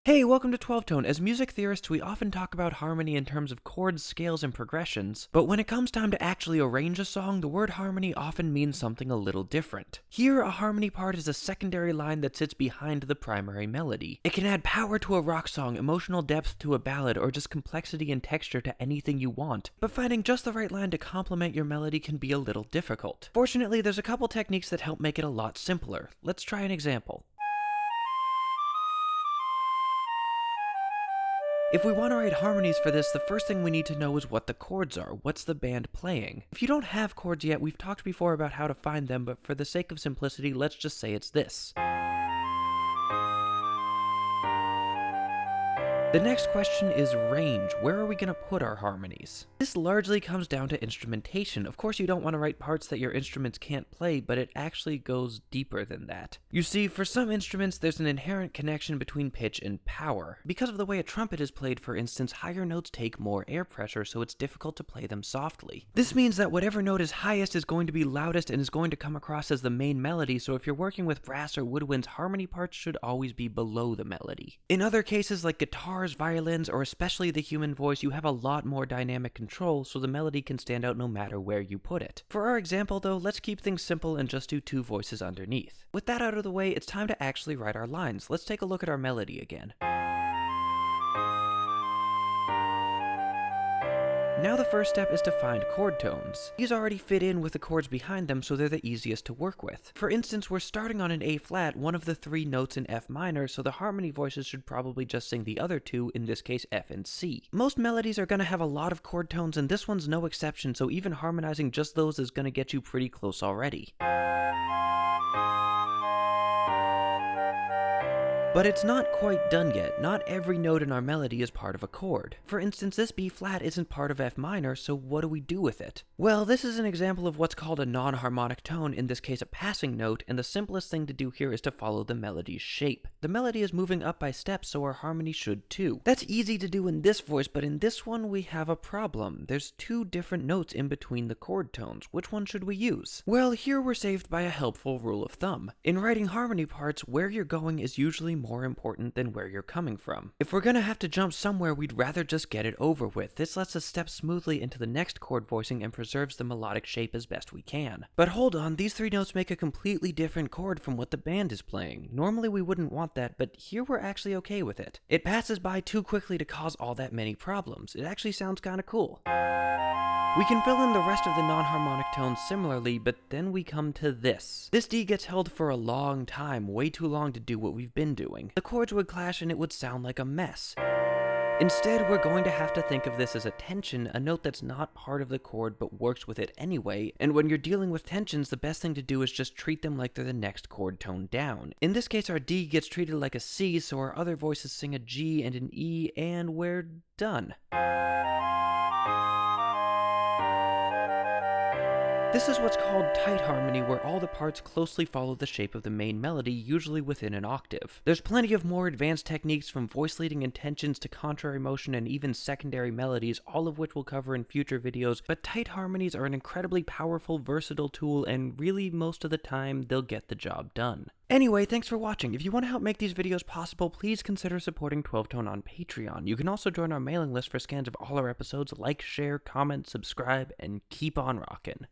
Hey, welcome to 12 Tone. As music theorists, we often talk about harmony in terms of chords, scales, and progressions, but when it comes time to actually arrange a song, the word harmony often means something a little different. Here, a harmony part is a secondary line that sits behind the primary melody. It can add power to a rock song, emotional depth to a ballad, or just complexity and texture to anything you want, but finding just the right line to complement your melody can be a little difficult. Fortunately, there's a couple techniques that help make it a lot simpler. Let's try an example. If we want to write harmonies for this, the first thing we need to know is what the chords are. What's the band playing? If you don't have chords yet, we've talked before about how to find them, but for the sake of simplicity, let's just say it's this. The next question is range. Where are we going to put our harmonies? This largely comes down to instrumentation. Of course, you don't want to write parts that your instruments can't play, but it actually goes deeper than that. You see, for some instruments, there's an inherent connection between pitch and power. Because of the way a trumpet is played, for instance, higher notes take more air pressure, so it's difficult to play them softly. This means that whatever note is highest is going to be loudest and is going to come across as the main melody, so if you're working with brass or woodwinds, harmony parts should always be below the melody. In other cases, like guitars, violins, or especially the human voice, you have a lot more dynamic control, so the melody can stand out no matter where you put it. For our example though, let's keep things simple and just do two voices underneath. With that out of the way, it's time to actually write our lines. Let's take a look at our melody again. Now the first step is to find chord tones. These already fit in with the chords behind them, so they're the easiest to work with. For instance, we're starting on an A flat, one of the three notes in F minor, so the harmony voices should probably just sing the other two, in this case F and C. Most melodies are going to have a lot of chord tones, and this one's no exception, so even harmonizing just those is going to get you pretty close already. But it's not quite done yet. Not every note in our melody is part of a chord. For instance, this B flat isn't part of F minor, so what do we do with it? Well, this is an example of what's called a non-harmonic tone, in this case a passing note, and the simplest thing to do here is to follow the melody's shape. The melody is moving up by steps, so our harmony should too. That's easy to do in this voice, but in this one we have a problem. There's two different notes in between the chord tones. Which one should we use? Well, here we're saved by a helpful rule of thumb. In writing harmony parts, where you're going is usually more important than where you're coming from. If we're gonna have to jump somewhere, we'd rather just get it over with. This lets us step smoothly into the next chord voicing and preserves the melodic shape as best we can. But hold on, these three notes make a completely different chord from what the band is playing. Normally we wouldn't want that, but here we're actually okay with it. It passes by too quickly to cause all that many problems. It actually sounds kinda cool. We can fill in the rest of the non-harmonic tones similarly, but then we come to this. This D gets held for a long time, way too long to do what we've been doing. The chords would clash and it would sound like a mess. Instead, we're going to have to think of this as a tension, a note that's not part of the chord but works with it anyway, and when you're dealing with tensions, the best thing to do is just treat them like they're the next chord tone down. In this case, our D gets treated like a C, so our other voices sing a G and an E, and we're done. This is what's called tight harmony, where all the parts closely follow the shape of the main melody, usually within an octave. There's plenty of more advanced techniques, from voice leading intentions to contrary motion and even secondary melodies, all of which we'll cover in future videos, but tight harmonies are an incredibly powerful, versatile tool, and really most of the time, they'll get the job done. Anyway, thanks for watching. If you want to help make these videos possible, please consider supporting 12 Tone on Patreon. You can also join our mailing list for scans of all our episodes. Like, share, comment, subscribe, and keep on rockin'.